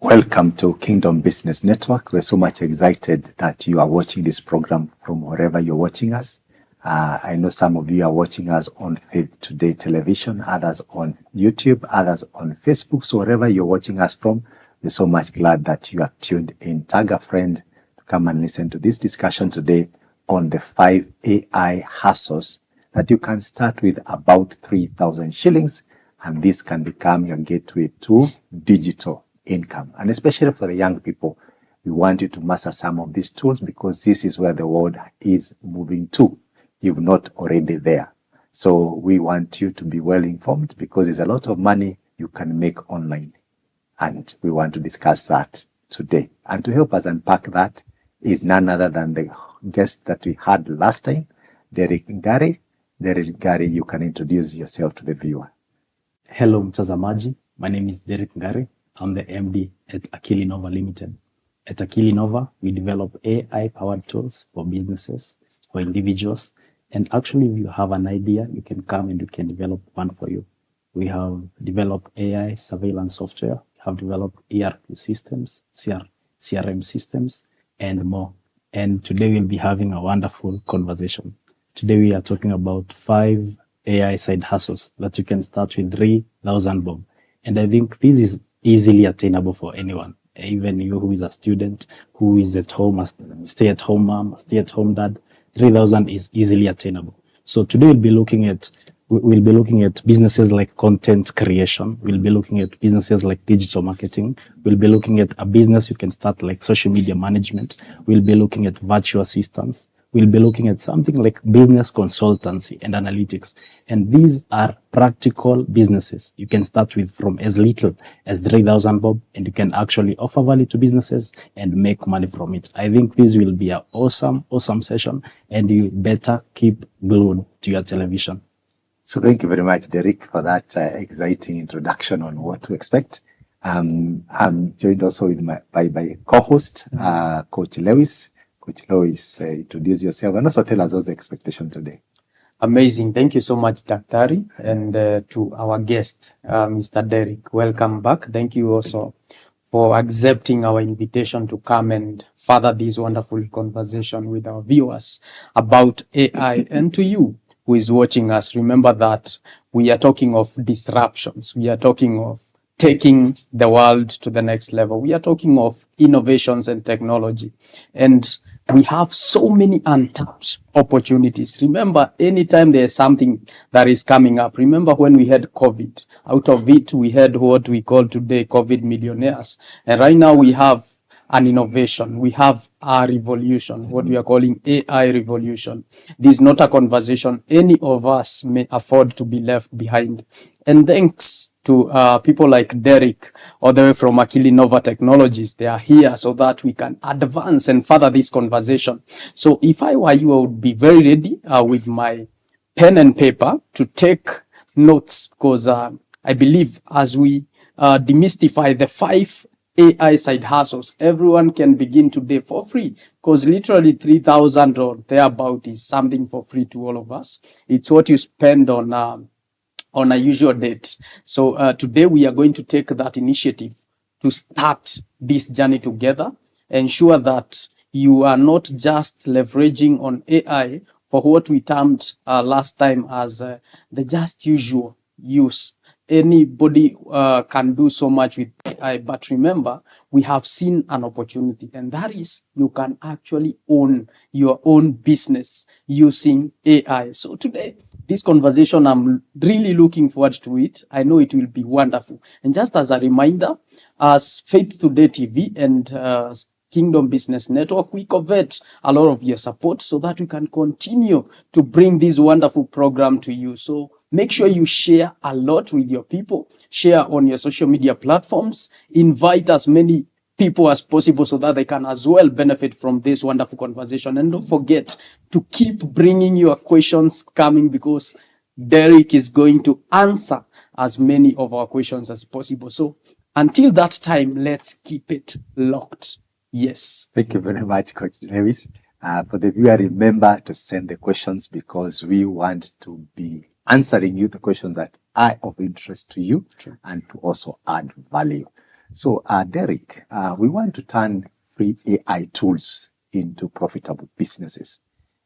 Welcome to Kingdom Business Network. We're so much excited that you are watching this program from wherever you're watching us. I know some of you are watching us on Faith Today Television, others on YouTube, others on Facebook. So wherever you're watching us from, we're so much glad that you are tuned in. Tag a friend to come and listen to this discussion today on the 5 AI hustles that you can start with about 3,000 shillings, and this can become your gateway to digital income. And especially for the young people, we want you to master some of these tools because this is where the world is moving to, if not already there. So we want you to be well informed because there's a lot of money you can make online. And we want to discuss that today. And to help us unpack that is none other than the guest that we had last time, Derrick Ngari. Derrick Ngari, you can introduce yourself to the viewer. Hello, mtazamaji. My name is Derrick Ngari. I'm the MD at AkiliNova Limited. At AkiliNova, we develop AI-powered tools for businesses, for individuals, and actually if you have an idea, you can come and we can develop one for you. We have developed AI surveillance software, we have developed ERP systems, CRM systems, and more. And today we'll be having a wonderful conversation. Today we are talking about 5 AI side hustles that you can start with 3,000 bob. And I think this is easily attainable for anyone, even you who is a student, who is at home, a stay-at-home mom, a stay-at-home dad. 3,000 is easily attainable. So today we'll be looking at businesses like content creation. We'll be looking at businesses like digital marketing. We'll be looking at a business you can start like social media management. We'll be looking at virtual assistants. We'll be looking at something like business consultancy and analytics. And these are practical businesses. You can start with from as little as 3,000 bob, and you can actually offer value to businesses and make money from it. I think this will be an awesome session, and you better keep glued to your television. So thank you very much, Derrick, for that exciting introduction on what to expect. I'm joined also with by my co-host, Coach Lewis. Coach Lewis, introduce yourself and also tell us what's the expectation today. Amazing. Thank you so much, Daktari, and to our guest, Mr. Derrick. Welcome back. Thank you also for accepting our invitation to come and further this wonderful conversation with our viewers about AI. And to you who is watching us, remember that we are talking of disruptions. We are talking of taking the world to the next level. We are talking of innovations and technology. And we have so many untapped opportunities. Remember, anytime there's something that is coming up, remember when we had COVID, out of it, we had what we call today COVID millionaires. And right now we have an innovation. We have a revolution, what we are calling AI revolution. This is not a conversation any of us may afford to be left behind. And thanks to people like Derrick, all the way from AkiliNova Technologies. They are here so that we can advance and further this conversation. So if I were you, I would be very ready with my pen and paper to take notes, because I believe as we demystify the 5 AI side hustles, everyone can begin today for free, because literally 3,000 or thereabout is something for free to all of us. It's what you spend on a usual date. So today we are going to take that initiative to start this journey together, ensure that you are not just leveraging on AI for what we termed last time as the just usual use. Anybody can do so much with AI, but remember, we have seen an opportunity, and that is you can actually own your own business using AI. So today, this conversation, I'm really looking forward to it. I know it will be wonderful. And just as a reminder, as Faith Today TV and Kingdom Business Network, we covet a lot of your support so that we can continue to bring this wonderful program to you. So make sure you share a lot with your people, share on your social media platforms, invite as many people as possible so that they can as well benefit from this wonderful conversation. And don't forget to keep bringing your questions coming, because Derrick is going to answer as many of our questions as possible. So until that time, let's keep it locked. Yes. Thank you very much, Coach Lewis. For the viewer, remember to send the questions, because we want to be answering you the questions that are of interest to you. True. And to also add value. So, Derrick, we want to turn free AI tools into profitable businesses.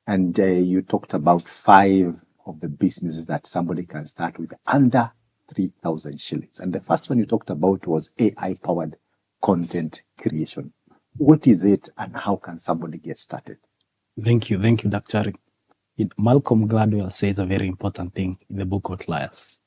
And you talked about 5 of the businesses that somebody can start with under 3,000 shillings. And the first one you talked about was AI-powered content creation. What is it and how can somebody get started? Thank you, Dr. Malcolm Gladwell says a very important thing in the book Outliers.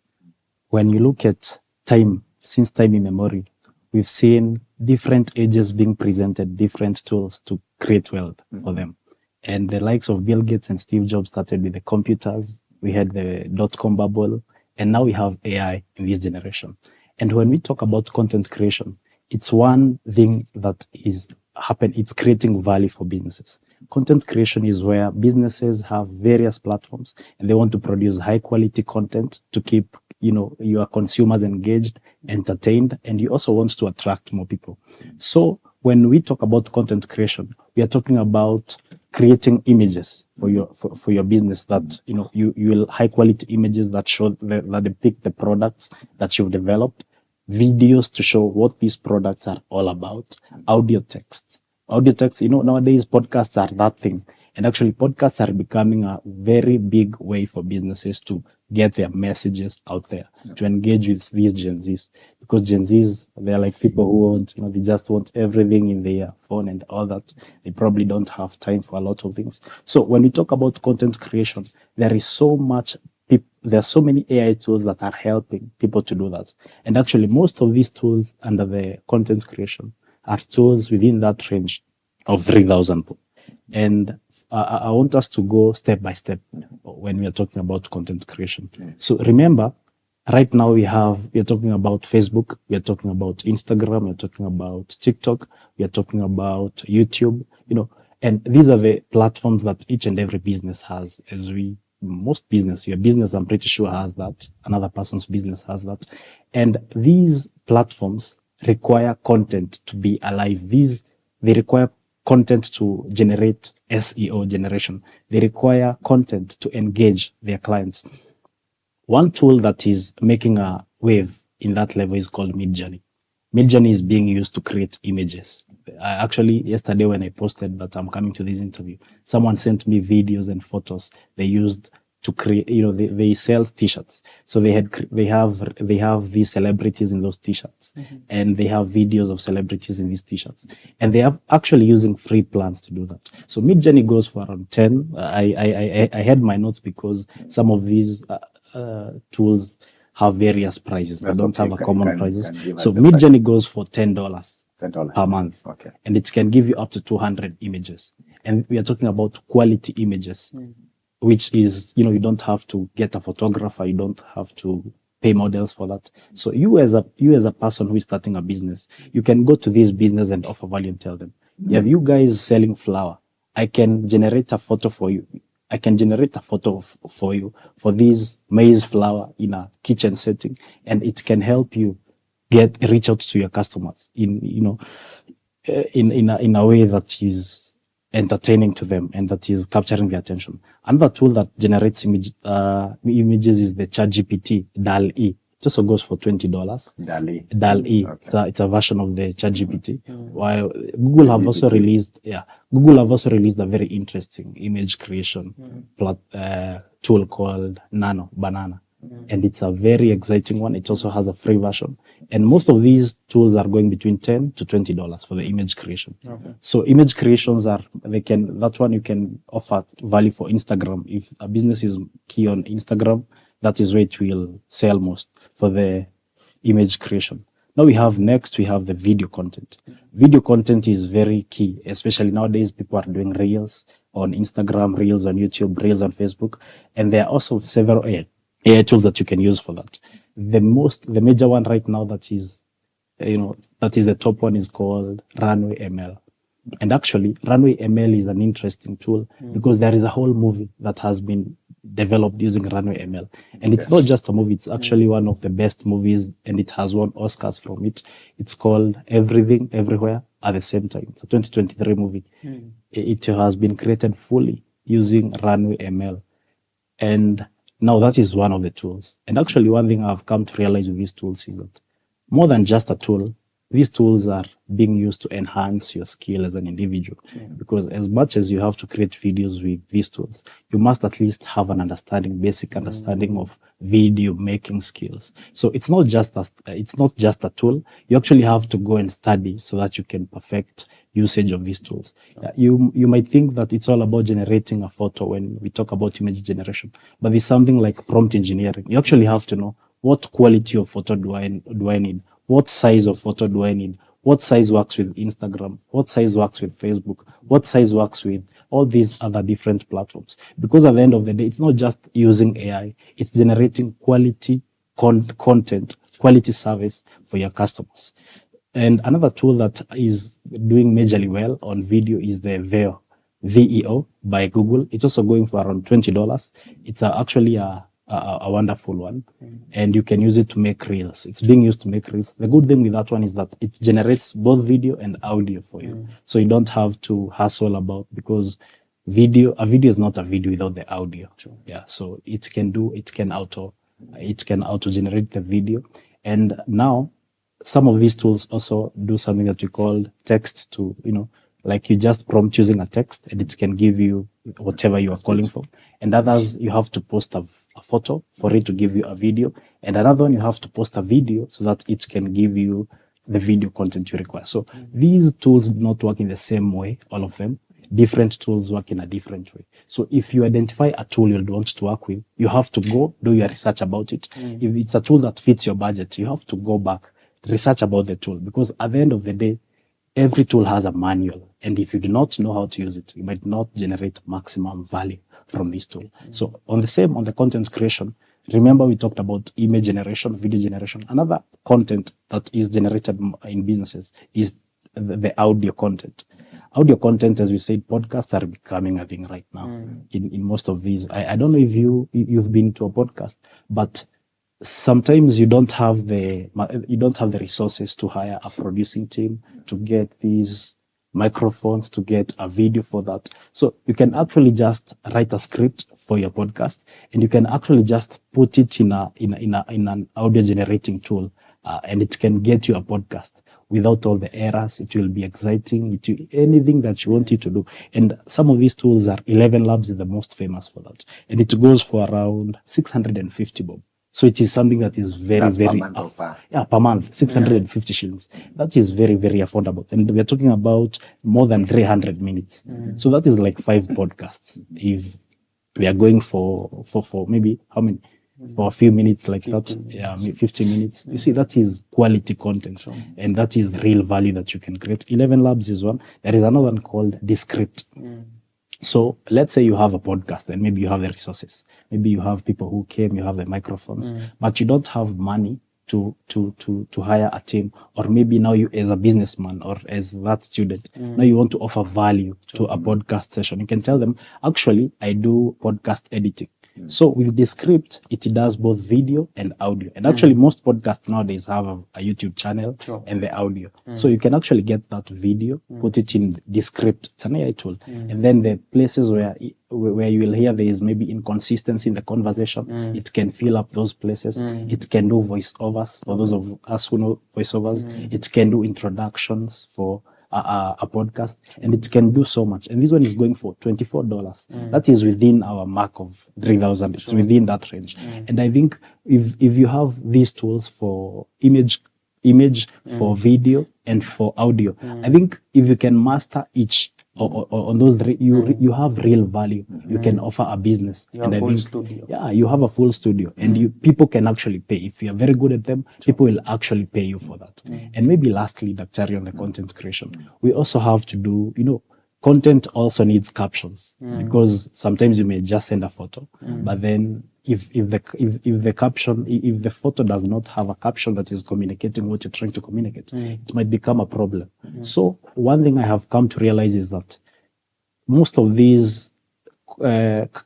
When you look at time, since time immemorial, we've seen different ages being presented, different tools to create wealth for them. And the likes of Bill Gates and Steve Jobs started with the computers. We had the dot-com bubble, and now we have AI in this generation. And when we talk about content creation, it's one thing that is happening. It's creating value for businesses. Content creation is where businesses have various platforms and they want to produce high quality content to keep, your consumers engaged, entertained, and you also want to attract more people. So when we talk about content creation, we are talking about creating images for your business that, you will high quality images that show that depict the products that you've developed, videos to show what these products are all about, audio text, nowadays podcasts are that thing. And actually podcasts are becoming a very big way for businesses to get their messages out there, to engage with these Gen Zs. Because Gen Zs, they're like people who want, they just want everything in their phone and all that. They probably don't have time for a lot of things. So when we talk about content creation, there are so many AI tools that are helping people to do that. And actually most of these tools under the content creation are tools within that range of 3,000. And I want us to go step by step when we are talking about content creation. So remember, right now we are talking about Facebook, we are talking about Instagram, we are talking about TikTok, we are talking about YouTube, and these are the platforms that each and every business has. Most business, your business, I'm pretty sure has that. Another person's business has that. And these platforms require content to be alive. They require content to generate SEO generation. They require content to engage their clients. One tool that is making a wave in that level is called Midjourney. Midjourney is being used to create images. Actually, yesterday when I posted that I'm coming to this interview, someone sent me videos and photos they used to create, they sell t-shirts. So they have these celebrities in those t-shirts, and they have videos of celebrities in these t-shirts, and they are actually using free plans to do that. So Midjourney goes for around 10. I had my notes because some of these tools have various prices. They don't have a common prices. So Midjourney goes for $10 per month. Okay. And it can give you up to 200 images. And we are talking about quality images, which is, you don't have to get a photographer. You don't have to pay models for that. So you as a person who is starting a business, you can go to this business and offer value and tell them, have you guys selling flour? I can generate a photo for you. I can generate a photo for you for this maize flour in a kitchen setting, and it can help you reach out to your customers in a way that is entertaining to them and that is capturing their attention. Another tool that generates images is the ChatGPT DALL-E. It also goes for $20. DALL-E. Okay. It's a version of the ChatGPT. While Google have also released a very interesting image creation tool called Banana. And it's a very exciting one. It also has a free version. And most of these tools are going between $10 to $20 for the image creation. Okay. So image creations you can offer value for Instagram. If a business is key on Instagram, that is where it will sell most for the image creation. Now we have the video content. Video content is very key, especially nowadays people are doing reels on Instagram, reels on YouTube, reels on Facebook. And there are also several AI tools that you can use for that. The major one right now that is the top one is called Runway ML. And actually, Runway ML is an interesting tool because there is a whole movie that has been developed using Runway ML. And it's not just a movie, it's actually one of the best movies, and it has won Oscars from it. It's called Everything, Everywhere at the Same Time. It's a 2023 movie. It has been created fully using Runway ML. And now that is one of the tools. And actually one thing I've come to realize with these tools is that more than just a tool, these tools are being used to enhance your skill as an individual. Because as much as you have to create videos with these tools, you must at least have an understanding, basic understanding of video making skills. So it's not just a tool. You actually have to go and study so that you can perfect usage of these tools. You might think that it's all about generating a photo when we talk about image generation, but there's something like prompt engineering. You actually have to know what quality of photo do I need? What size of photo do I need? What size works with Instagram? What size works with Facebook? What size works with all these other different platforms? Because at the end of the day, it's not just using AI, it's generating quality content, quality service for your customers. And another tool that is doing majorly well on video is the VEO by Google. It's also going for around $20. It's actually a wonderful one, and you can use it to make reels. It's being used to make reels. The good thing with that one is that it generates both video and audio for you, so you don't have to hassle about, because a video is not a video without the audio. Yeah, so it can auto generate the video. And now some of these tools also do something that we call text to, like you just prompt using a text and it can give you whatever you are calling for. And others, you have to post a photo for it to give you a video. And another one, you have to post a video so that it can give you the video content you require. So these tools do not work in the same way, all of them. Different tools work in a different way. So if you identify a tool you'll want to work with, you have to go do your research about it. If it's a tool that fits your budget, you have to go back, research about the tool, because at the end of the day, every tool has a manual, and if you do not know how to use it, you might not generate maximum value from this tool. So on the content creation, remember we talked about image generation, video generation. Another content that is generated in businesses is the audio content. Audio content, as we said, podcasts are becoming a thing right now in most of these. I don't know if you've been to a podcast, but sometimes you don't have the resources to hire a producing team, to get these microphones, to get a video for that. So you can actually just write a script for your podcast, and you can actually just put it in an audio generating tool, and it can get you a podcast without all the errors. It will be exciting. Anything that you want it to do. And some of these tools are 11 Labs is the most famous for that, and it goes for around 650 bob. So it is something that is very per month, 650 shillings. That is very, very affordable. And we are talking about more than 300 minutes. So that is like 5 podcasts. If we are going for maybe how many? For a few minutes like 15. That. Yeah, 50 minutes. You see, that is quality content. And that is real value that you can create. 11 Labs is one. There is another one called Descript. So let's say you have a podcast and maybe you have the resources. Maybe you have people who came, you have the microphones, but you don't have money to hire a team. Or maybe now you, as a businessman or as that student, now you want to offer value to a podcast session. You can tell them, actually, I do podcast editing. So with Descript, it does both video and audio. And actually, most podcasts nowadays have a YouTube channel and the audio. So you can actually get that video, put it in Descript. It's an AI tool. And then the places where you will hear there is maybe inconsistency in the conversation, it can fill up those places. It can do voiceovers for those of us who know voiceovers. It can do introductions for a podcast, and it can do so much. And this one is going for $24. That is within our mark of 3,000. It's within that range. And I think if you have these tools for image, for video, and for audio, I think if you can master each on those three, you have real value. You can offer a business. You have a full studio. Yeah, you have a full studio, and people can actually pay. If you are very good at them, people will actually pay you for that. And maybe lastly, Daktari, on the content creation, we also have to do, content also needs captions, because sometimes you may just send a photo, but then if the photo does not have a caption that is communicating what you're trying to communicate, it might become a problem. So one thing I have come to realize is that most of these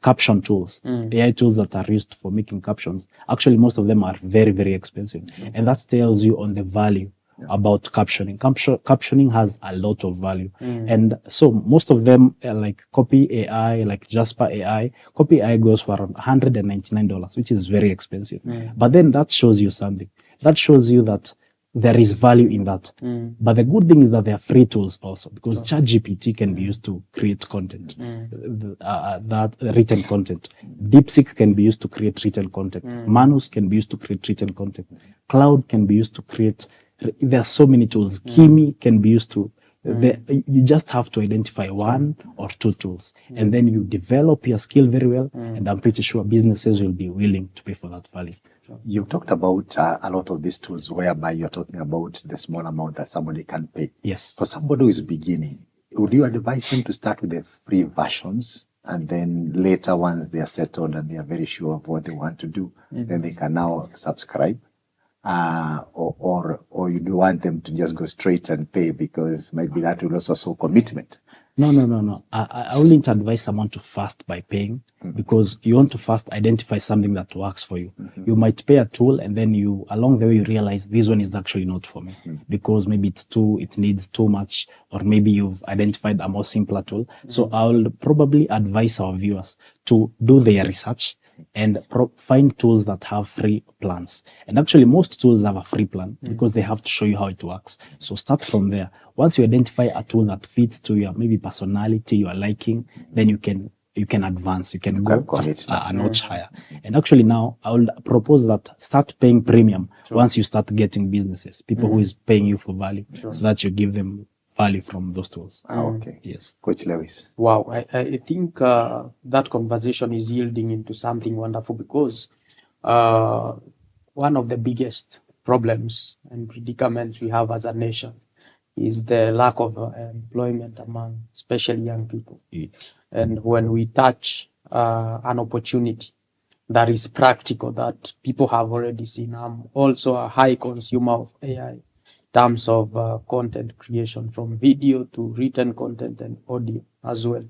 caption tools, AI tools that are used for making captions, actually most of them are very, very expensive. And that tells you on the value about captioning. Captioning has a lot of value. And so most of them, like Copy AI, like Jasper AI, Copy AI goes for around $199, which is very expensive. But then that shows you something. That shows you that there is value in that. But the good thing is that there are free tools also, because ChatGPT can be used to create content, that written content. DeepSeek can be used to create written content. Manus can be used to create written content. Cloud can be used to create. There are so many tools. Kimi can be used to. You just have to identify one or two tools, and then you develop your skill very well, and I'm pretty sure businesses will be willing to pay for that value. You've talked about a lot of these tools whereby you're talking about the small amount that somebody can pay. Yes. For somebody who is beginning, would you advise them to start with the free versions, and then later, once they are settled and they are very sure of what they want to do, then they can now subscribe? Or you do want them to just go straight and pay, because maybe that will also show commitment? No. I wouldn't advise someone to fast by paying, because you want to first identify something that works for you. You might pay a tool, and then you, along the way, you realize this one is actually not for me, because maybe it needs too much, or maybe you've identified a more simpler tool. So I'll probably advise our viewers to do their research and find tools that have free plans. And actually, most tools have a free plan, because they have to show you how it works. So start from there. Once you identify a tool that fits to your maybe personality, your liking, then you can advance. You can go a notch higher. And actually, now I will propose that start paying premium once you start getting businesses, people who is paying you for value, so that you give them value from those tools. Okay. Yes. Coach Lewis. Wow, I think that conversation is yielding into something wonderful, because one of the biggest problems and predicaments we have as a nation is the lack of employment among especially young people. Yes. And when we touch an opportunity that is practical, that people have already seen, I'm also a high consumer of AI in terms of content creation, from video to written content and audio as well.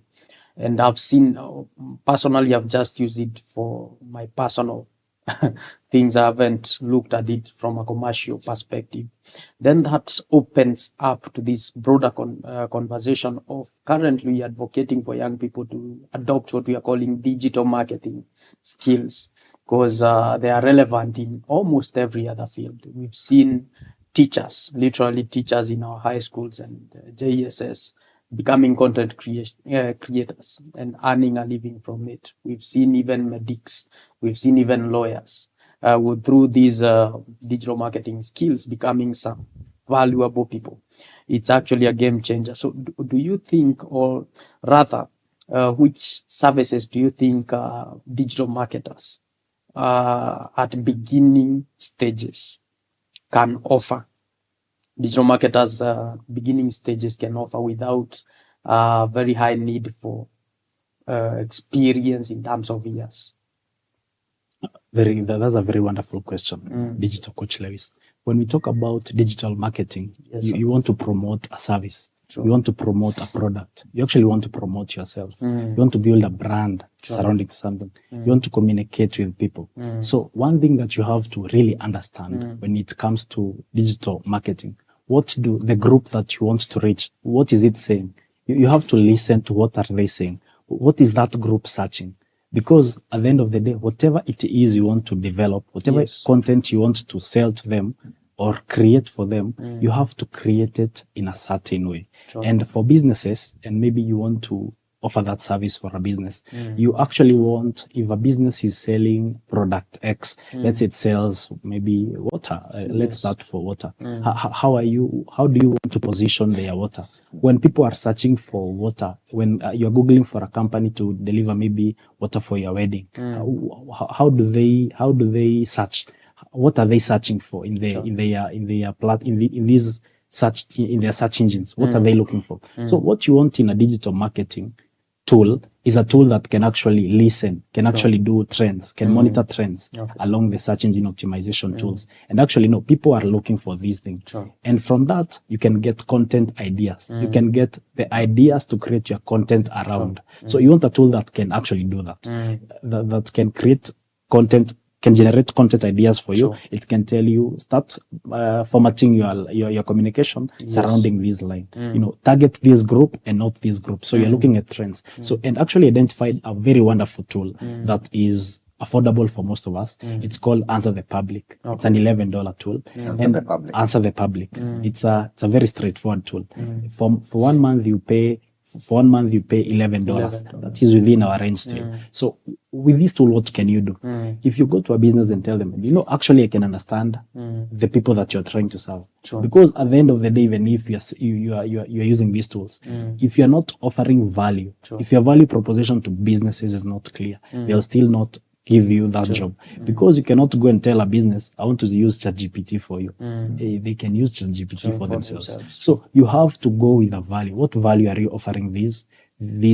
And I've seen, personally, I've just used it for my personal things. I haven't looked at it from a commercial perspective. Then that opens up to this broader conversation of currently advocating for young people to adopt what we are calling digital marketing skills, because they are relevant in almost every other field. We've seen teachers, literally teachers in our high schools and JSS, becoming content creators and earning a living from it. We've seen even medics, we've seen even lawyers through these digital marketing skills becoming some valuable people. It's actually a game changer. So do you think, or rather, which services do you think digital marketers at beginning stages can offer? Digital marketers beginning stages can offer without very high need for experience in terms of years? That's a very wonderful question, Digital Coach Lewis. When we talk about digital marketing, you want to promote a service. Sure. You want to promote a product. You actually want to promote yourself. You want to build a brand surrounding something. You want to communicate with people. So one thing that you have to really understand when it comes to digital marketing, what do the group that you want to reach, what is it saying? You have to listen to what are they saying. What is that group searching? Because at the end of the day, whatever it is you want to develop, whatever content you want to sell to them or create for them, you have to create it in a certain way. Sure. And for businesses, and maybe you want to offer that service for a business, you actually want, if a business is selling product X, let's say it sells maybe water, let's start for water. How do you want to position their water? When people are searching for water, when you're Googling for a company to deliver maybe water for your wedding, how do they search? What are they searching for in their search engines? What are they looking for? So what you want in a digital marketing tool is a tool that can actually listen, can actually do trends, can monitor trends along the search engine optimization tools. And actually, no, people are looking for these things. And from that, you can get content ideas. You can get the ideas to create your content around. So you want a tool that can actually do that, that can create content, can generate content ideas for you. It can tell you, start formatting your communication surrounding this line. Target this group and not this group. So you're looking at trends. So, and actually identified a very wonderful tool that is affordable for most of us. It's called Answer the Public. It's an $11 tool. Answer the Public. Answer the Public. It's a very straightforward tool. For 1 month you pay $11. That is within our range still. So with this tool, what can you do? If you go to a business and tell them, actually I can understand the people that you're trying to serve. Because at the end of the day, even if you're using these tools, if you're not offering value, if your value proposition to businesses is not clear, they'll still not give you that job. Because you cannot go and tell a business, I want to use ChatGPT for you. They can use ChatGPT for themselves. So you have to go with a value. What value are you offering this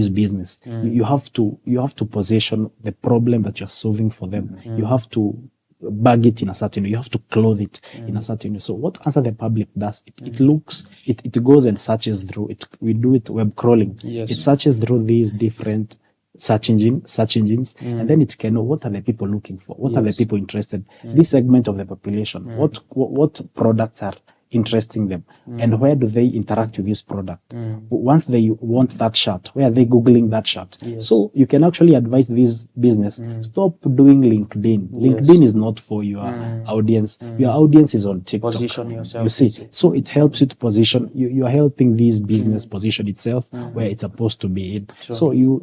business? You have to position the problem that you're solving for them. You have to bag it in a certain way. You have to clothe it in a certain way. So what Answer the Public does, it goes and searches through it. We do it web crawling. It searches through these different search engines, and then it can know what are the people looking for, what are the people interested, this segment of the population, what products are interesting them, and where do they interact with this product. Once they want that shirt, where are they Googling that shirt? So you can actually advise this business, stop doing LinkedIn. LinkedIn is not for your audience. Your audience is on TikTok. Position yourself. You see, so it helps you to position. You are helping this business position itself where it's supposed to be in. So you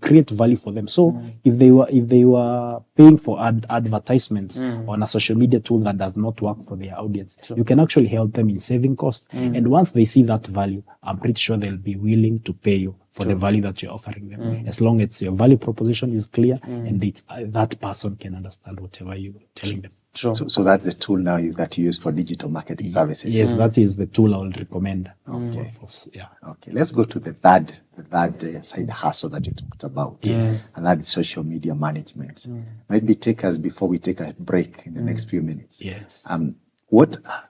create value for them. So if they were paying for advertisements on a social media tool that does not work for their audience, you can actually help them in saving costs. And once they see that value, I'm pretty sure they'll be willing to pay you for the value that you're offering them, as long as your value proposition is clear and that person can understand whatever you're telling them. So that's the tool now that you use for digital marketing services. Yes, that is the tool I would recommend. Okay. Okay. Let's go to the third side hustle that you talked about, and that is social media management. Maybe take us before we take a break in the next few minutes. Yes.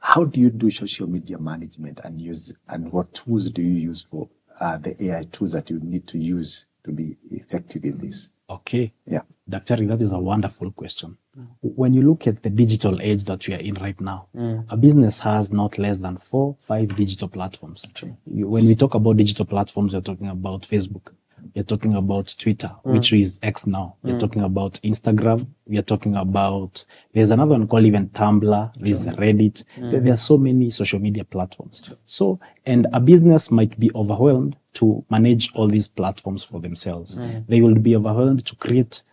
How do you do social media management and what tools do you use for the AI tools that you need to use to be effective in this? Okay. Yeah. Dr. That is a wonderful question. When you look at the digital age that we are in right now, a business has not less than 4-5 digital platforms. When we talk about digital platforms, we're talking about Facebook. We're talking about Twitter, which is X now. We're talking about Instagram. We are talking about, there's another one called even Tumblr. There's Reddit. There are so many social media platforms. So, and a business might be overwhelmed to manage all these platforms for themselves. They will be overwhelmed to create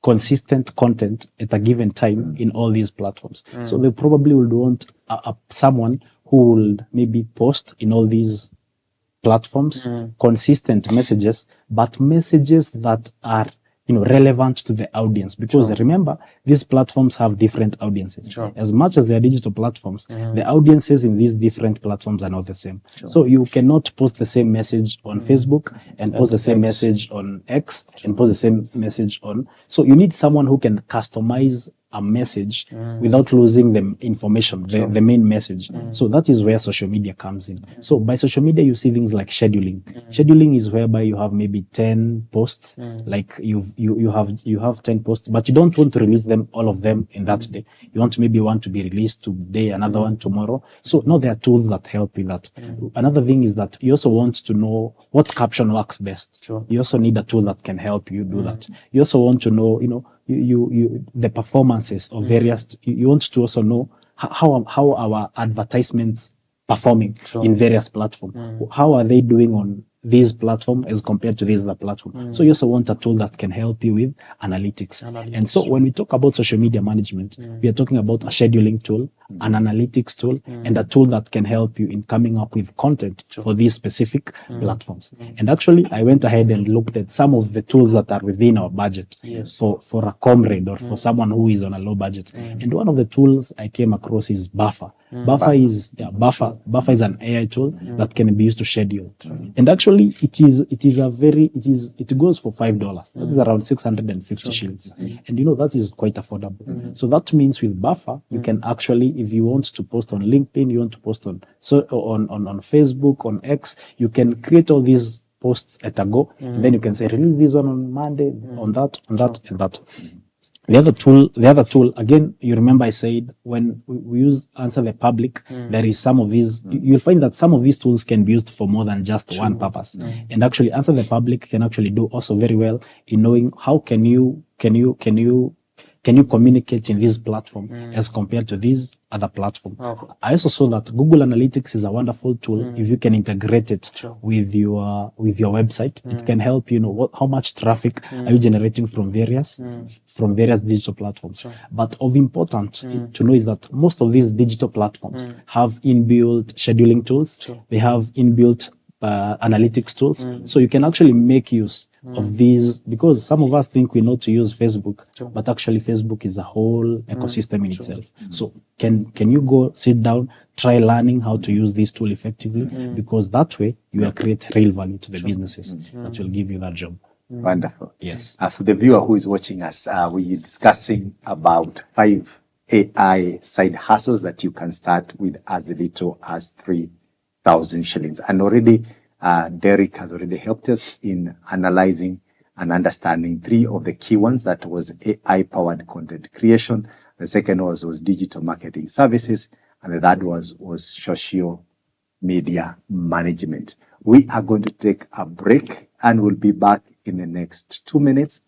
consistent content at a given time in all these platforms. So they probably would want someone who will maybe post in all these platforms, consistent messages, but messages that are relevant to the audience. Because remember, these platforms have different audiences. As much as they are digital platforms, the audiences in these different platforms are not the same. So you cannot post the same message on Facebook and post the same message on X and post the same message on... So you need someone who can customize a message without losing the information, the main message. So that is where social media comes in. So by social media, you see things like scheduling. Scheduling is whereby you have maybe 10 posts, like you have 10 posts, but you don't want to release them, all of them in that day. You want maybe one to be released today, another one tomorrow. So now there are tools that help with that. Another thing is that you also want to know what caption works best. You also need a tool that can help you do that. You also want to know, the performances of various, you want to also know how our advertisements performing in various platforms. How are they doing on this platform as compared to this other platform? So you also want a tool that can help you with analytics. And so when we talk about social media management, we are talking about a scheduling tool, an analytics tool, and a tool that can help you in coming up with content for these specific platforms. And actually, I went ahead and looked at some of the tools that are within our budget for a comrade or for someone who is on a low budget. And one of the tools I came across is Buffer. Buffer is an AI tool that can be used to schedule. And actually, it goes for $5. That is around 650 shillings. And that is quite affordable. So that means with Buffer, you can actually, if you want to post on LinkedIn, you want to post on Facebook, on X, you can create all these posts at a go. And then you can say, release this one on Monday, on that, and that. The other tool, again, you remember I said when we use Answer the Public, there is some of these, you'll find that some of these tools can be used for more than just one purpose. And actually Answer the Public can actually do also very well in knowing how can you communicate in this platform as compared to these other platform. Okay. I also saw that Google Analytics is a wonderful tool if you can integrate it with your website. It can help you know how much traffic are you generating from various digital platforms. But of important to know is that most of these digital platforms have inbuilt scheduling tools. They have inbuilt analytics tools. So you can actually make use of these, because some of us think we know to use Facebook, but actually Facebook is a whole ecosystem in itself. So can you go sit down, try learning how to use this tool effectively, because that way you will create real value to the businesses that will give you that job. Wonderful. Yes. For the viewer who is watching us, we're discussing about 5 AI side hustles that you can start with as little as 3,000 shillings. And already, Derrick has already helped us in analyzing and understanding 3 of the key ones. That was AI-powered content creation. The second was digital marketing services. And the third was social media management. We are going to take a break and we'll be back in the next 2 minutes.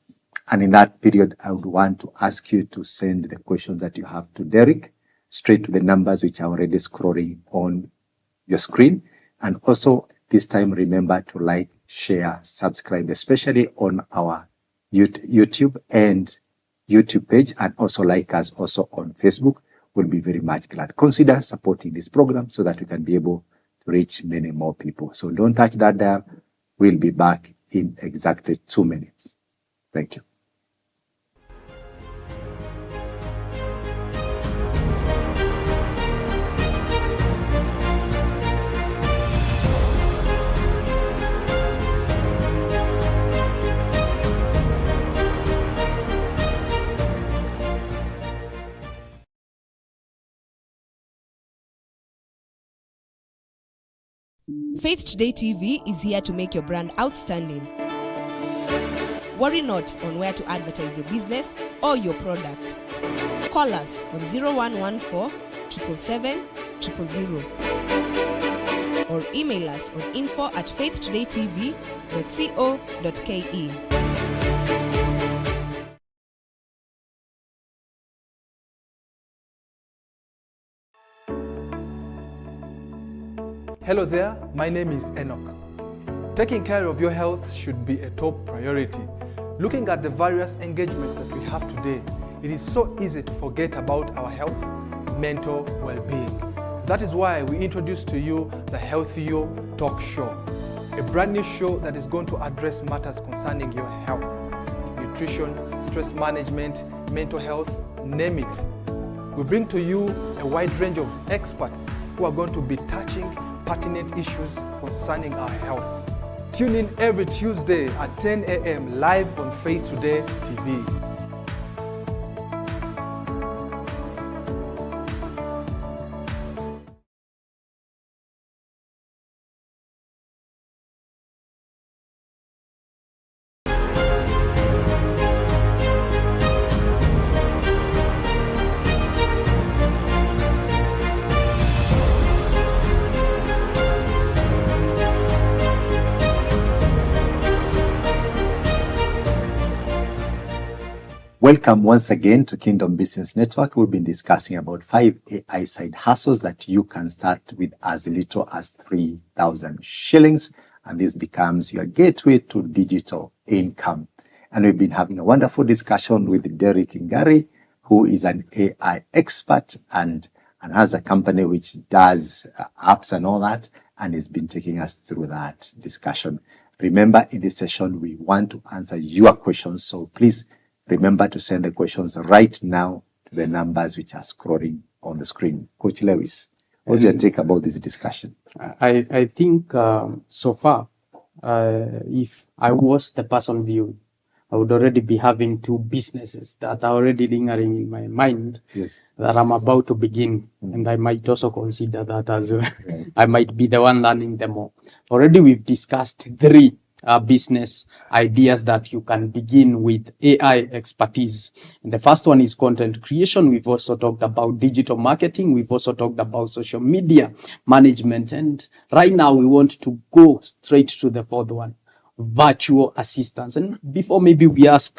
And in that period, I would want to ask you to send the questions that you have to Derrick straight to the numbers which are already scrolling on your screen. And also this time, remember to like, share, subscribe, especially on our YouTube page, and also like us also on Facebook. We'll be very much glad. Consider supporting this program so that we can be able to reach many more people. So don't touch that dial. We'll be back in exactly 2 minutes. Thank you. Faith Today TV is here to make your brand outstanding. Worry not on where to advertise your business or your product. Call us on 0114 777 000 or email us on info@faithtodaytv.co.ke. Hello there, my name is Enoch. Taking care of your health should be a top priority. Looking at the various engagements that we have today, it is so easy to forget about our health, mental well-being. That is why we introduce to you the Healthy You Talk Show, a brand new show that is going to address matters concerning your health, nutrition, stress management, mental health, name it. We bring to you a wide range of experts who are going to be touching pertinent issues concerning our health. Tune in every Tuesday at 10 a.m. live on Faith Today TV. Welcome once again to Kingdom Business Network. We've been discussing about 5 AI side hustles that you can start with as little as 3,000 shillings. And this becomes your gateway to digital income. And we've been having a wonderful discussion with Derrick Ngari, who is an AI expert and has a company which does apps and all that, and has been taking us through that discussion. Remember, in this session, we want to answer your questions. So please remember to send the questions right now to the numbers which are scrolling on the screen. Coach Lewis, what's your take about this discussion? I think so far, if I was the person viewing, I would already be having 2 businesses that are already lingering in my mind that I'm about to begin. And I might also consider that as well. I might be the one learning them all. Already we've discussed 3 business ideas that you can begin with AI expertise. And the first one is content creation. We've also talked about digital marketing. We've also talked about social media management. And right now we want to go straight to the fourth one, virtual assistants. And before maybe we ask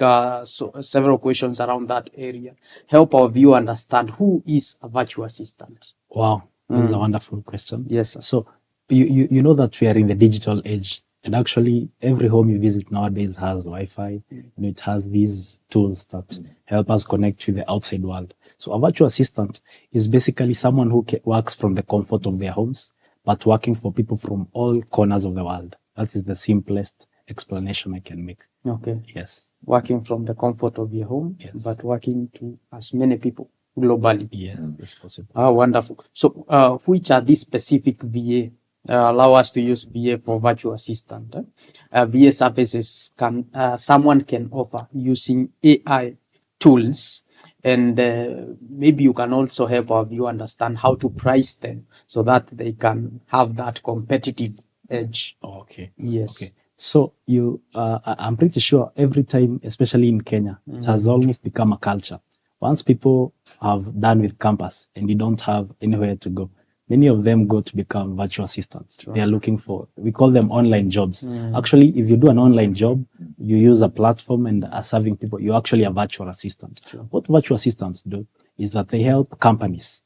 several questions around that area, help our viewer understand who is a virtual assistant. Wow, this is a wonderful question. Yes, sir. So you know that we are in the digital age, and actually every home you visit nowadays has Wi-Fi. And it has these tools that help us connect with the outside world. So a virtual assistant is basically someone who works from the comfort of their homes, but working for people from all corners of the world. That is the simplest explanation I can make. Okay. Yes. Working from the comfort of your home, Yes. but working to as many people globally. Yes, that's possible. Wonderful. So, which are these specific VA? Allow us to use VA for virtual assistant. VA services someone can offer using AI tools, and maybe you can also help our viewer understand how to price them so that they can have that competitive edge. Okay. Yes. Okay. So I'm pretty sure every time, especially in Kenya, it has almost become a culture. Once people have done with campus and you don't have anywhere to go, many of them go to become virtual assistants. Sure. They are looking for, we call them online jobs. Actually, if you do an online job, you use a platform and are serving people, you're actually a virtual assistant. Sure. What virtual assistants do is that they help companies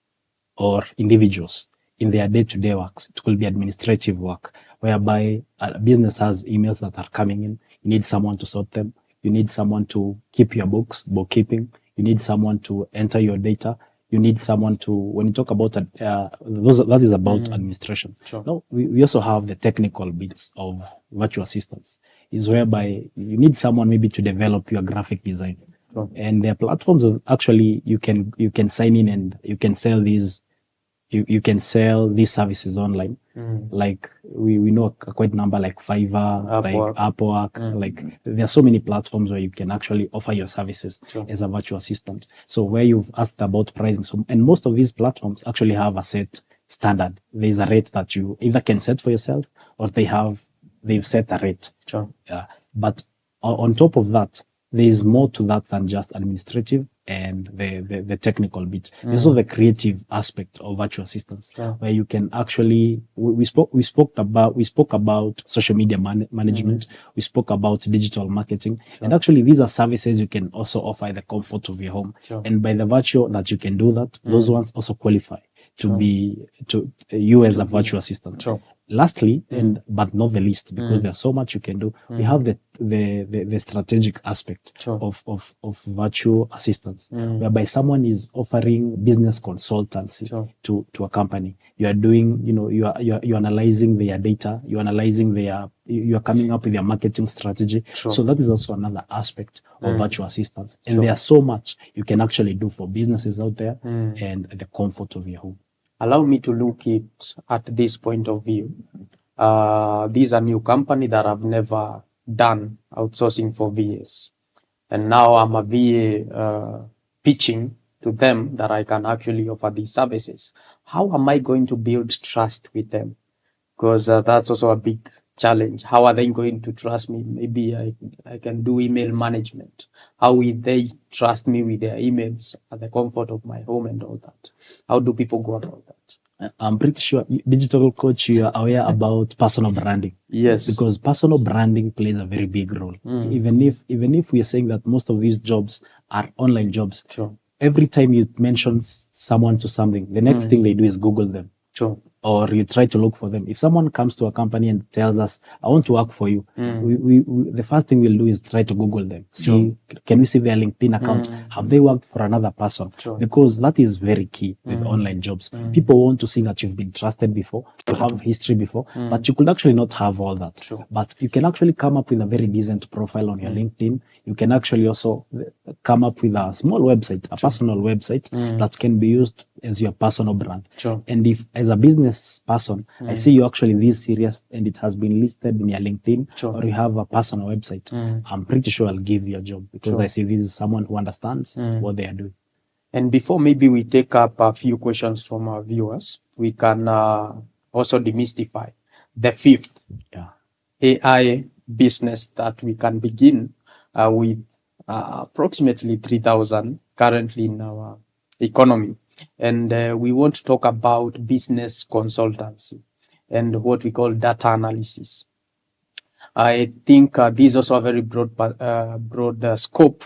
or individuals in their day-to-day works. It could be administrative work, whereby a business has emails that are coming in. You need someone to sort them. You need someone to keep your books, bookkeeping. You need someone to enter your data. You need someone to, when you talk about that is about administration. Sure. Now, we also have the technical bits of virtual assistants, is whereby you need someone maybe to develop your graphic design. Sure. And there are platforms that actually you can sign in and you can sell these. You can sell these services online. Like we know a quite number like Fiverr, Upwork. Like there are so many platforms where you can actually offer your services as a virtual assistant. So where you've asked about pricing, and most of these platforms actually have a set standard. There is a rate that you either can set for yourself or they've set a rate. Sure. But on top of that, there is more to that than just administrative and the technical bit. There's also the creative aspect of virtual assistants, where you can actually, we spoke about social media management. We spoke about digital marketing, and actually these are services you can also offer in the comfort of your home. And by the virtue that you can do that, those ones also qualify to be you as a virtual assistant. Lastly, but not the least, because there's so much you can do, we have the strategic aspect of virtual assistants, whereby someone is offering business consultancy to a company. You are doing, you're analyzing their data, you're coming up with their marketing strategy. So that is also another aspect of virtual assistants. And there's so much you can actually do for businesses out there and the comfort of your home. Allow me to look it at this point of view. These are new company that have never done outsourcing for VAs. And now I'm a VA pitching to them that I can actually offer these services. How am I going to build trust with them? Because that's also a big challenge. How are they going to trust me? Maybe I can do email management. How will they trust me with their emails at the comfort of my home and all that? How do people go about that? I'm pretty sure, digital coach, you are aware about personal branding. Yes. Because personal branding plays a very big role. Even if we are saying that most of these jobs are online jobs, every time you mention someone to something, the next thing they do is Google them. Or you try to look for them. If someone comes to a company and tells us, I want to work for you, we the first thing we'll do is try to Google them. See, can we see their LinkedIn account? Have they worked for another person? Because that is very key with online jobs. People want to see that you've been trusted before, you have history before, but you could actually not have all that. But you can actually come up with a very decent profile on your LinkedIn. You can actually also come up with a small website, a personal website that can be used as your personal brand. And if as a business person, I see you actually this serious and it has been listed in your LinkedIn or you have a personal website, I'm pretty sure I'll give you a job because I see this is someone who understands what they are doing. And before maybe we take up a few questions from our viewers, we can also demystify the fifth AI business that we can begin with approximately 3,000 currently in our economy. And we want to talk about business consultancy and what we call data analysis. I think this is also a very broad scope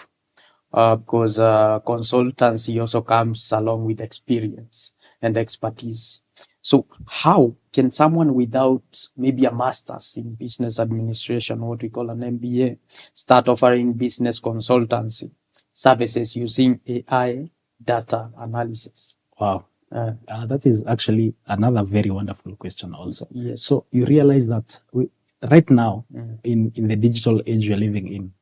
because consultancy also comes along with experience and expertise. So how can someone without maybe a master's in business administration, what we call an MBA, start offering business consultancy services using AI data analysis? Wow. That is actually another very wonderful question also. Yes. So you realize that right now, in the digital age we are living in,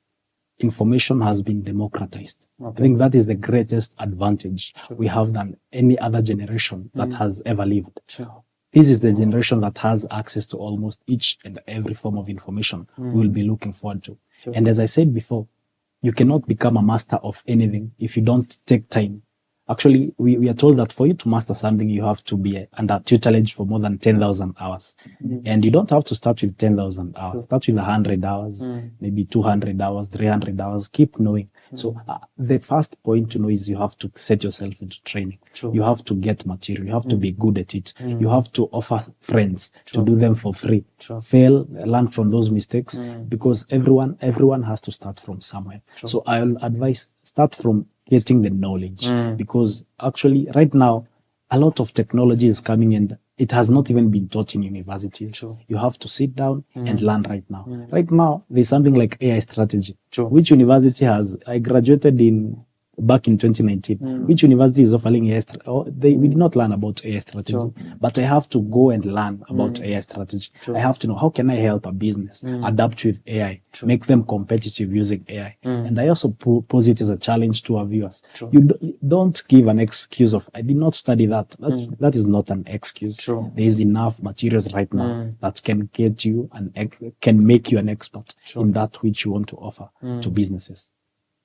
information has been democratized. Okay. I think that is the greatest advantage we have than any other generation that has ever lived. Sure. This is the generation that has access to almost each and every form of information we will be looking forward to. Sure. And as I said before, you cannot become a master of anything if you don't take time. Actually, we are told that for you to master something, you have to be under tutelage for more than 10,000 hours. And you don't have to start with 10,000 hours. Sure. Start with 100 hours, maybe 200 hours, 300 hours. Keep knowing. So the first point to know is you have to set yourself into training. Sure. You have to get material. You have to be good at it. You have to offer friends to do them for free. Sure. Fail, learn from those mistakes because everyone has to start from somewhere. So I'll advise start from getting the knowledge because actually right now a lot of technology is coming and it has not even been taught in universities. Sure. You have to sit down and learn right now. Right now there's something like AI strategy. Sure. Which university I graduated back in 2019. Which university is offering AI strategy? We did not learn about AI strategy, but I have to go and learn about AI strategy. I have to know how can I help a business adapt with AI, make them competitive using AI. And I also pose it as a challenge to our viewers. You don't give an excuse of, I did not study that. That is not an excuse. There is enough materials right now that can get you can make you an expert in that which you want to offer to businesses.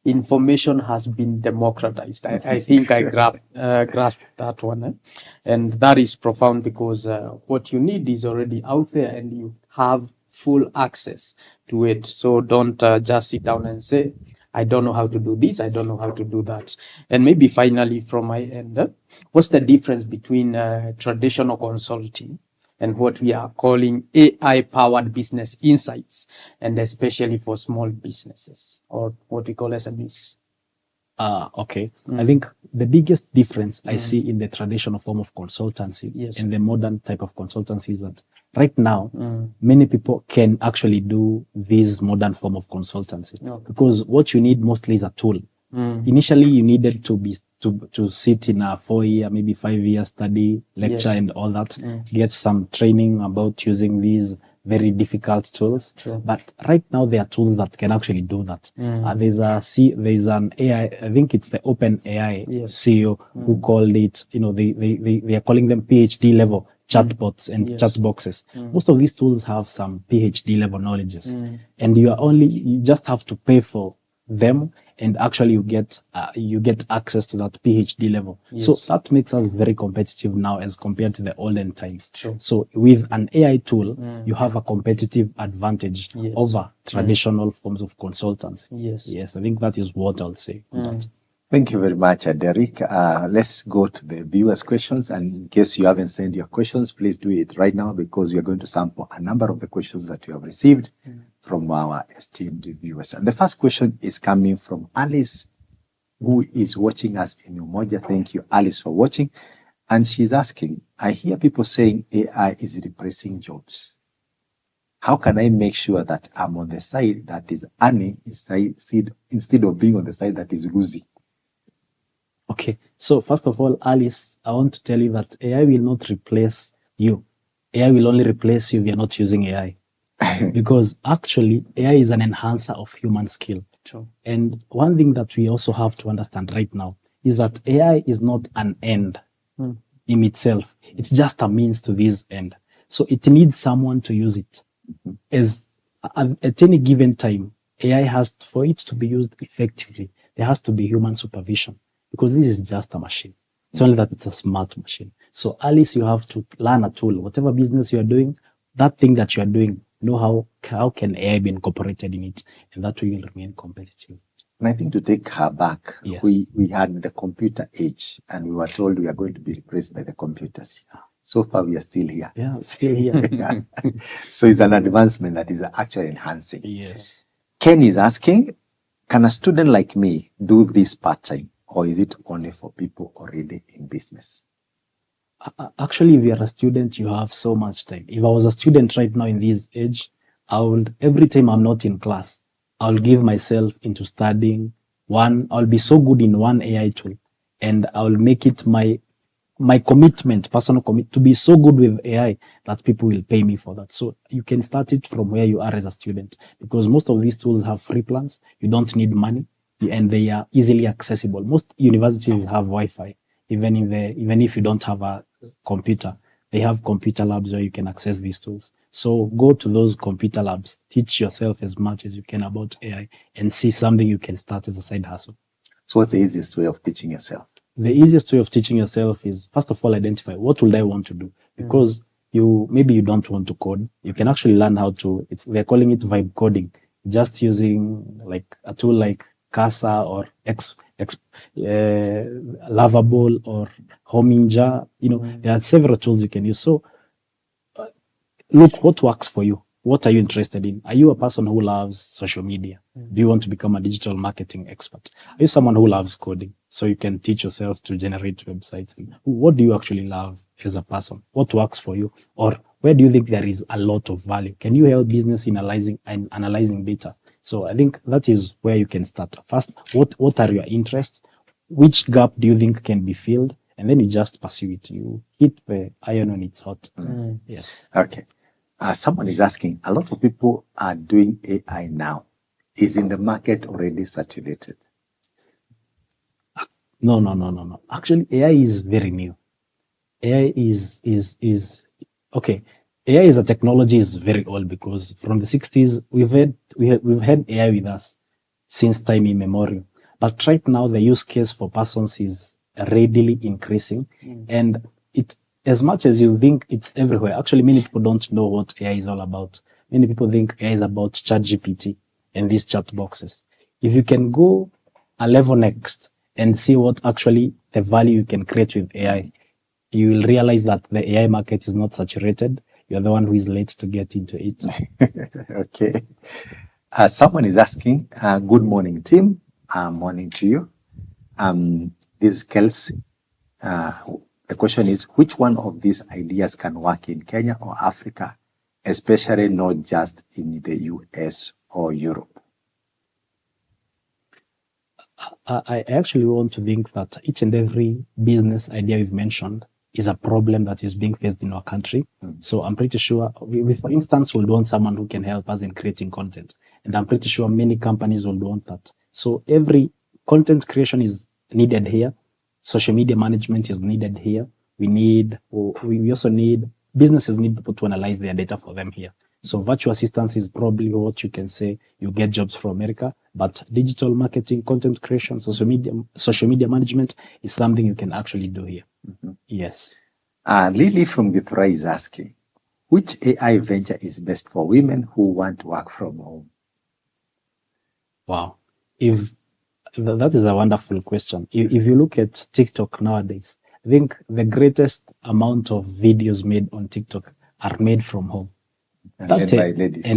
Information has been democratized. I think I grasped that one. And that is profound because what you need is already out there and you have full access to it. So don't just sit down and say, I don't know how to do this, I don't know how to do that. And maybe finally from my end, what's the difference between traditional consulting and what we are calling AI-powered business insights, and especially for small businesses or what we call SMEs? Okay. I think the biggest difference I see in the traditional form of consultancy and the modern type of consultancy is that right now, many people can actually do this modern form of consultancy because what you need mostly is a tool. Initially, you needed to sit in a 4-year, maybe 5-year study, lecture and all that, get some training about using these very difficult tools. But right now, there are tools that can actually do that. There's an AI, I think it's the Open AI CEO who called it, they are calling them PhD level chatbots and chat boxes. Most of these tools have some PhD level knowledges, and you just have to pay for them, and actually you get access to that PhD level. So that makes us very competitive now as compared to the olden times. So with an AI tool, you have a competitive advantage over traditional forms of consultancy. Yes, I think that is what I'll say on that. Thank you very much, Derrick. Let's go to the viewers' questions. And in case you haven't sent your questions, please do it right now because we are going to sample a number of the questions that you have received from our esteemed viewers. And the first question is coming from Alice, who is watching us in Umoja. Thank you, Alice, for watching. And she's asking, I hear people saying AI is replacing jobs. How can I make sure that I'm on the side that is earning instead of being on the side that is losing? Okay, so first of all, Alice, I want to tell you that AI will not replace you. AI will only replace you if you're not using AI. Because actually, AI is an enhancer of human skill. And one thing that we also have to understand right now is that AI is not an end in itself. It's just a means to this end. So it needs someone to use it. As at any given time, AI for it to be used effectively, there has to be human supervision. Because this is just a machine. It's only that it's a smart machine. So Alice, you have to learn a tool. Whatever business you are doing, that thing that you are doing, know how can AI be incorporated in it, and that way you'll remain competitive. And I think to take her back, Yes. we had the computer age, and we were told we are going to be replaced by the computers. So far, we are still here. Yeah, still here. Yeah. So it's an advancement that is actually enhancing. Yes. Ken is asking, can a student like me do this part-time, or is it only for people already in business? Actually, if you're a student, you have so much time. If I was a student right now in this age, every time I'm not in class, I'll give myself into studying I'll be so good in one AI tool, and I'll make it my commitment, personal commit, to be so good with AI that people will pay me for that. So you can start it from where you are as a student, because most of these tools have free plans. You don't need money, and they are easily accessible. Most universities have Wi-Fi, even if you don't have a computer. They have computer labs where you can access these tools. So go to those computer labs, teach yourself as much as you can about AI, and see something you can start as a side hustle. So what's the easiest way of teaching yourself? The easiest way of teaching yourself is, first of all, identify what will I want to do. Because maybe you don't want to code. You can actually learn how to, they're calling it vibe coding, just using like a tool like Casa or Lovable or Hominja. There are several tools you can use. So look what works for you. What are you interested in? Are you a person who loves social media? Do you want to become a digital marketing expert? Are you someone who loves coding? So you can teach yourself to generate websites. What do you actually love as a person? What works for you? Or where do you think there is a lot of value? Can you help business in analyzing data? So I think that is where you can start. First, what are your interests? Which gap do you think can be filled? And then you just pursue it. You hit the iron when it's hot. Yes. Okay. Someone is asking, a lot of people are doing AI now. Is in the market already saturated? No. Actually, AI is very new. AI is okay. AI as a technology is very old, because from the 60s we've had AI with us since time immemorial. But right now the use case for persons is readily increasing, and as much as you think it's everywhere, actually many people don't know what AI is all about. Many people think AI is about ChatGPT and these chat boxes. If you can go a level next and see what actually the value you can create with AI, you will realize that the AI market is not saturated. You're the one who is late to get into it. Okay. Someone is asking, good morning, team. Morning to you. This is Kelsey. The question is, which one of these ideas can work in Kenya or Africa, especially not just in the US or Europe? I actually want to think that each and every business idea we've mentioned is a problem that is being faced in our country. So I'm pretty sure, for instance, we'll want someone who can help us in creating content. And I'm pretty sure many companies will want that. So every content creation is needed here. Social media management is needed here. We also need, businesses need people to analyze their data for them here. So virtual assistance is probably what you can say you get jobs from America, but digital marketing, content creation, social media management is something you can actually do here. Yes. Lily from Githura is asking, which AI venture is best for women who want to work from home? Wow. That is a wonderful question. If you look at TikTok nowadays, I think the greatest amount of videos made on TikTok are made from home. And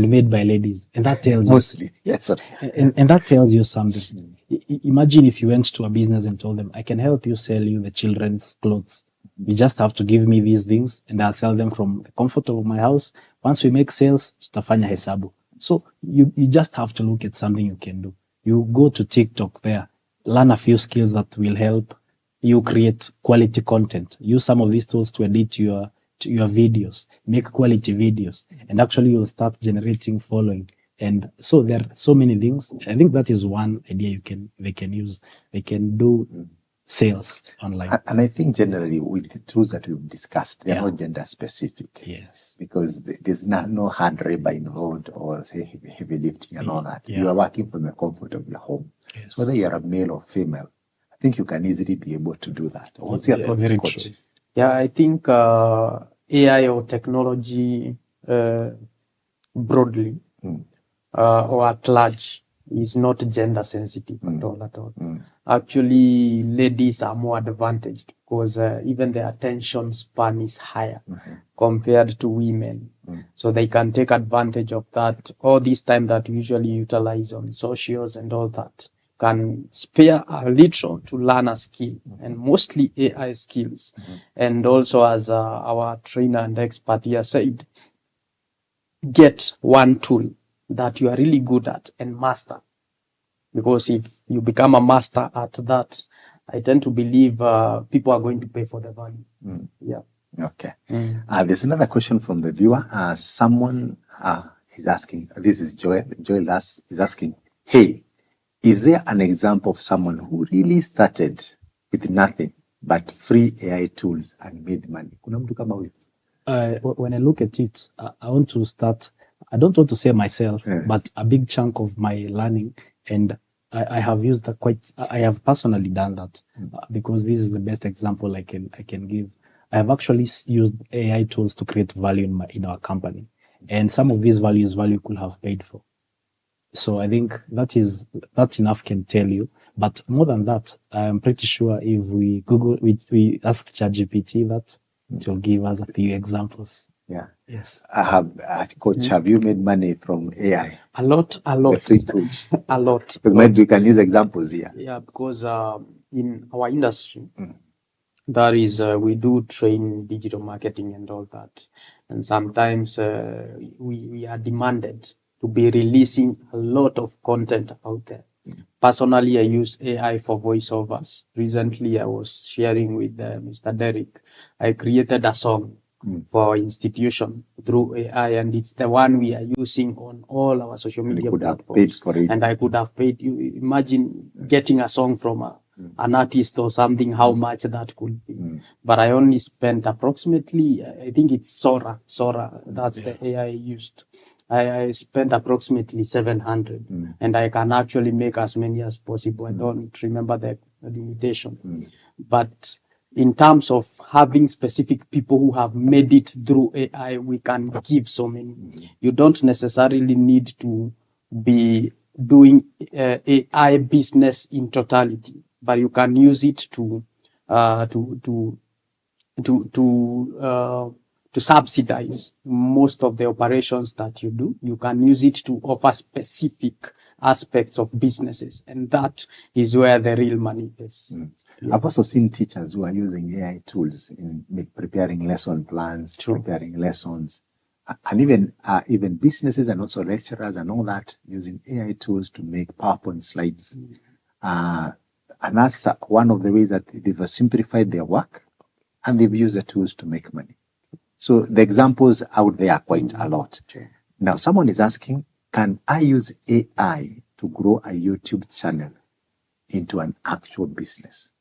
made by ladies. And that tells Mostly. You, yes. And that tells you something. Imagine if you went to a business and told them, I can help you sell you the children's clothes. You just have to give me these things and I'll sell them from the comfort of my house. Once we make sales, tutafanya hesabu. So you just have to look at something you can do. You go to TikTok there, learn a few skills that will help you create quality content. Use some of these tools to edit your videos, make quality videos, and actually you'll start generating following. And so there are so many things. I think that is one idea they can use. They can do sales online. And I think generally with the tools that we've discussed, they're not gender specific. Yes. Because there's no hard labor involved or say heavy lifting and all that. Yeah. You are working from the comfort of your home. Yes. So whether you're a male or female, I think you can easily be able to do that. What's your thought, very Coach? true. Yeah, I think AI or technology broadly or at large is not gender sensitive at all. Actually, ladies are more advantaged because even their attention span is higher compared to women. So they can take advantage of that. All this time that we usually utilize on socials and all that can spare a little to learn a skill, and mostly AI skills. And also, as our trainer and expert here said, get one tool that you are really good at and master. Because if you become a master at that, I tend to believe people are going to pay for the value. Yeah. Okay. There's another question from the viewer. Someone is asking, this is Joel. Joel is asking, hey, is there an example of someone who really started with nothing but free AI tools and made money? Kuna mtu kama huyo? When I look at it, I want to start, I don't want to say myself, but a big chunk of my learning, and I have used that I have personally done that because this is the best example I can give. I have actually used AI tools to create value in our company. And some of these value could have paid for. So I think that enough can tell you. But more than that, I'm pretty sure if we we ask ChatGPT that, it will give us a few examples. Yeah. Yes. Coach, have you made money from AI? A lot. The free tools. A lot. Because maybe we can use examples here. Yeah, because in our industry, that is, we do train digital marketing and all that. And sometimes we are demanded to be releasing a lot of content out there. Personally, I use AI for voiceovers. Recently, I was sharing with Mr. Derrick. I created a song for our institution through AI, and it's the one we are using on all our social media platforms. Paid for it. And I could have paid. You imagine getting a song from an artist or something, how much that could be. But I only spent approximately, I think it's Sora, that's the AI I used. I spent approximately 700 and I can actually make as many as possible. I don't remember the limitation. But in terms of having specific people who have made it through AI, we can give so many. You don't necessarily need to be doing AI business in totality, but you can use it to subsidize most of the operations that you do. You can use it to offer specific aspects of businesses, and that is where the real money is. Yeah. I've also seen teachers who are using AI tools in preparing lesson plans, preparing lessons, and even businesses and also lecturers and all that using AI tools to make PowerPoint slides. And that's one of the ways that they've simplified their work and they've used the tools to make money. So the examples out there are quite a lot. Now, someone is asking, can I use AI to grow a YouTube channel into an actual business?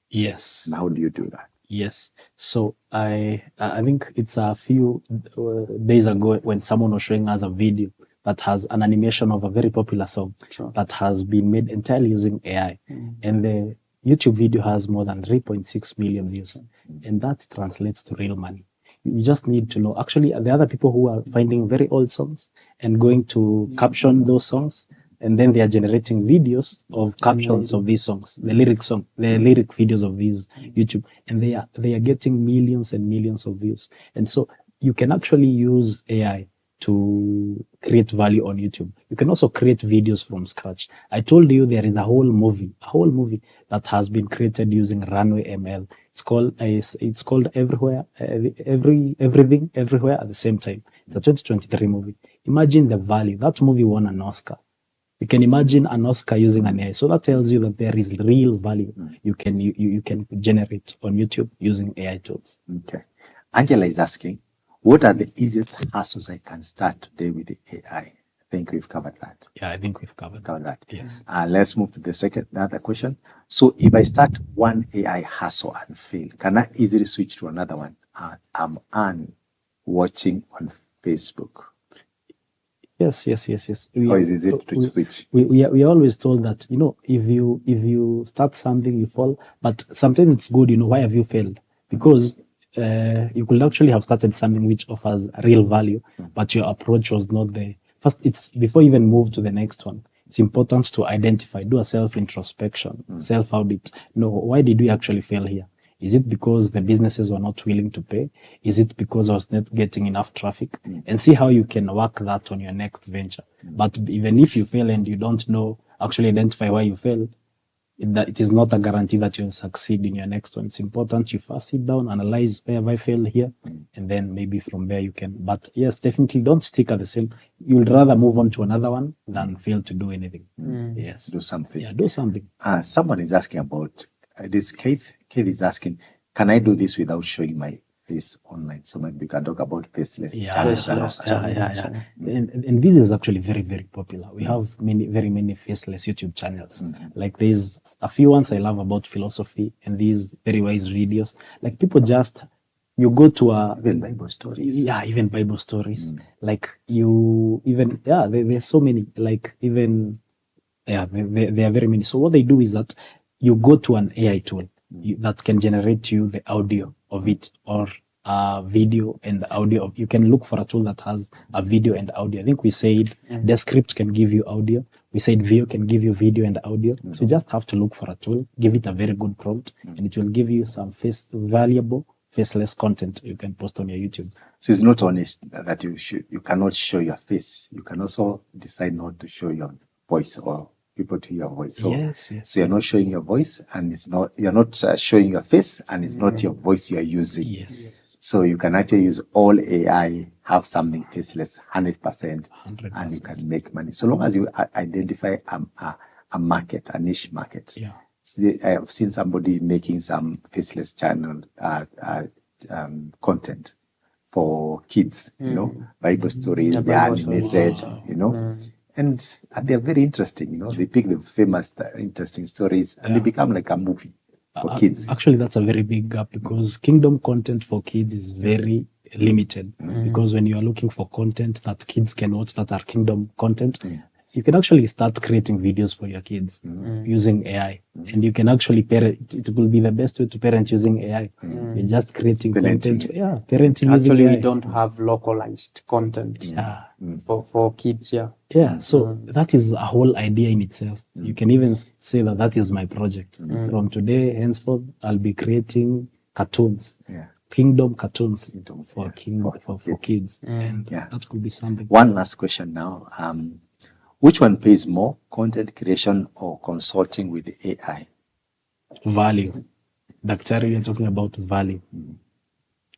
Yes. And how do you do that? Yes. So I think it's a few days ago when someone was showing us a video that has an animation of a very popular song that has been made entirely using AI. And the YouTube video has more than 3.6 million views. And that translates to real money. You just need to know. Actually, there are other people who are finding very old songs and going to caption those songs. And then they are generating videos of captions of these songs, the lyric videos of these YouTube. And they are getting millions and millions of views. And so you can actually use AI to create value on YouTube. You can also create videos from scratch. I told you there is a whole movie that has been created using Runway ML. It's called Everywhere, Everything, Everywhere at the same time. It's a 2023 movie. Imagine the value. That movie won an Oscar. You can imagine an Oscar using an AI. So that tells you that there is real value you can generate on YouTube using AI tools. Okay. Angela is asking, what are the easiest hustles I can start today with the AI? I think we've covered that. Yeah, I think we've covered that. Yes. Let's move to the other question. So if I start one AI hustle and fail, can I easily switch to another one? I'm watching on Facebook. Yes. Or is it to switch? We are always told that, if you start something, you fall. But sometimes it's good, why have you failed? Because you could actually have started something which offers real value, but your approach was not the first. It's before you even move to the next one. It's important to identify, do a self-introspection, self-audit. No, why did we actually fail here? Is it because the businesses were not willing to pay? Is it because I was not getting enough traffic? And see how you can work that on your next venture. But even if you fail and you don't know, actually identify why you failed, it is not a guarantee that you'll succeed in your next one. It's important you first sit down, analyze where have I failed here, and then maybe from there you can. But yes, definitely don't stick at the same. You'd rather move on to another one than fail to do anything. Yes. Do something. Yeah, do something. Someone is asking about this. Keith is asking, can I do this without showing my face online? So maybe we can talk about faceless channels. And this is actually very, very popular. We have very many faceless YouTube channels. Like there's a few ones I love about philosophy and these very wise videos. Like people just, you go to even Bible stories. Yeah, even Bible stories. Like you even, there's so many, like even, there are very many. So what they do is that you go to an AI tool that can generate you the audio of it, or video and the audio. You can look for a tool that has a video and audio. I think we said Descript can give you audio. We said Veo can give you video and audio. So you just have to look for a tool, give it a very good prompt, and it will give you some valuable faceless content you can post on your YouTube. So it's not only that you cannot show your face. You can also decide not to show your voice or people to your voice. So, so you're not showing your voice, and you're not showing your face, and it's not your voice you are using. Yes. So you can actually use all AI, have something faceless, 100%, and you can make money. So long as you identify a market, a niche market. Yeah. I have seen somebody making some faceless channel content for kids, Bible stories, they're animated, and they're very interesting, they pick the famous, interesting stories, and they become like a movie for kids. Actually, that's a very big gap, because kingdom content for kids is very limited. Because when you are looking for content that kids can watch that are kingdom content, you can actually start creating videos for your kids using AI. And you can actually parent. It will be the best way to parent using AI. You're just creating content. Yeah, parenting Actually, using AI. we don't have localized content for kids. Yeah, so that is a whole idea in itself. You can even say that is my project. From today, henceforth, I'll be creating cartoons. Kingdom cartoons for kids. And that could be something. One last question now. Which one pays more, content creation or consulting with the AI? Value. Daktari, we are talking about value.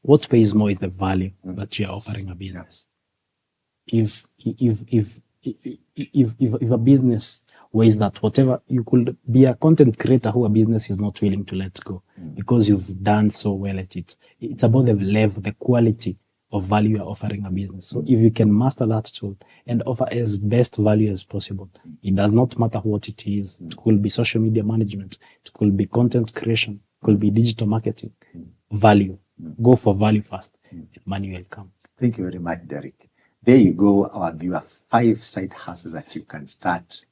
What pays more is the value that you are offering a business. If a business weighs that, whatever, you could be a content creator who a business is not willing to let go because you've done so well at it. It's about the level, the quality of value you're offering a business. So if you can master that tool and offer as best value as possible, it does not matter what it is. It could be social media management, it could be content creation, it could be digital marketing. Value. Go for value first. Money will come. Thank you very much, Derrick. There you go, our viewer. 5 side hustles that you can start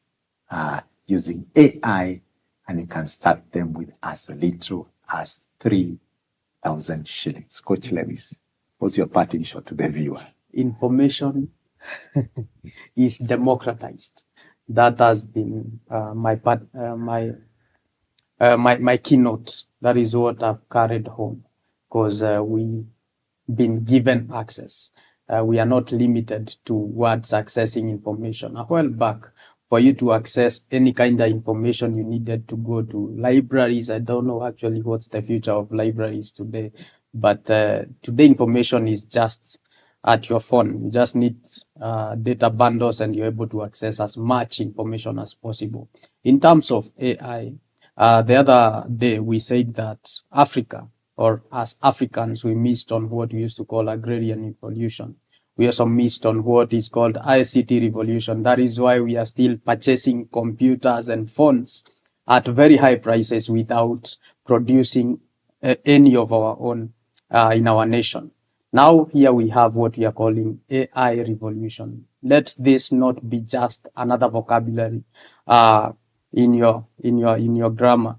using AI, and you can start them with as little as 3,000 shillings. Coach Lewis, what's your parting shot to the viewer? Information is democratized. That has been my keynote. That is what I've carried home, because we've been given access. We are not limited towards accessing information. A while back, for you to access any kind of information, you needed to go to libraries. I don't know actually what's the future of libraries today, but today information is just at your phone. You just need data bundles, and you're able to access as much information as possible. In terms of AI, the other day we said that Africa, or as Africans, we missed on what we used to call agrarian revolution. We also missed on what is called ICT revolution. That is why we are still purchasing computers and phones at very high prices without producing any of our own in our nation. Now here we have what we are calling AI revolution. Let this not be just another vocabulary in your grammar.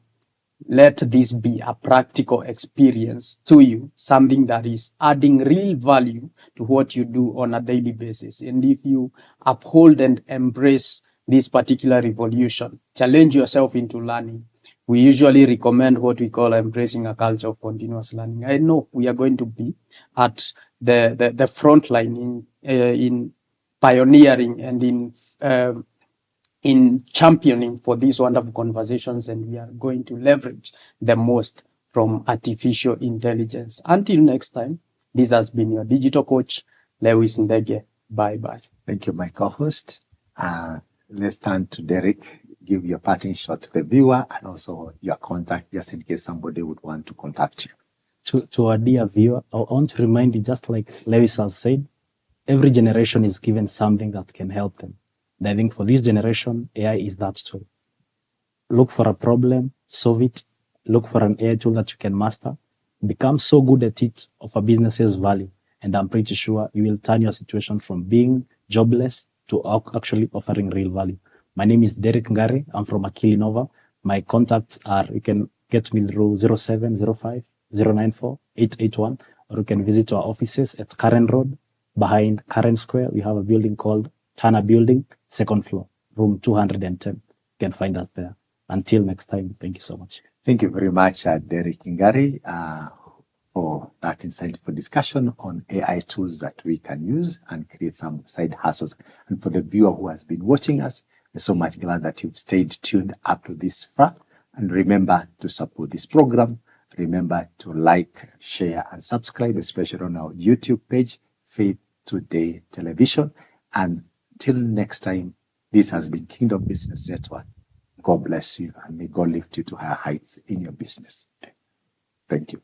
let this be a practical experience to you, something that is adding real value to what you do on a daily basis. And if you uphold and embrace this particular revolution, challenge yourself into learning. We usually recommend what we call embracing a culture of continuous learning. I know we are going to be at the front line in pioneering and in championing for these wonderful conversations, and we are going to leverage the most from artificial intelligence. Until next time, this has been your digital coach, Lewis Ndege. Bye-bye. Thank you, my co-host. Let's turn to Derrick. Give your parting shot to the viewer and also your contact, just in case somebody would want to contact you. To our dear viewer, I want to remind you, just like Lewis has said, every generation is given something that can help them. And I think for this generation, AI is that tool. Look for a problem, solve it, look for an AI tool that you can master, become so good at it of a business's value. And I'm pretty sure you will turn your situation from being jobless to actually offering real value. My name is Derrick Ngari. I'm from AkiliNova. My contacts are, you can get me through 0705 094 881, or you can visit our offices at Karen Road, behind Karen Square. We have a building called Turner Building, second floor, room 210. You can find us there. Until next time, thank you so much. Thank you very much, Derrick Ngari, for that insightful discussion on AI tools that we can use and create some side hustles. And for the viewer who has been watching us, we're so much glad that you've stayed tuned up to this far. And remember to support this program. Remember to like, share, and subscribe, especially on our YouTube page, Faith Today Television. And till next time, this has been Kingdom Business Network. God bless you, and may God lift you to higher heights in your business. Thank you.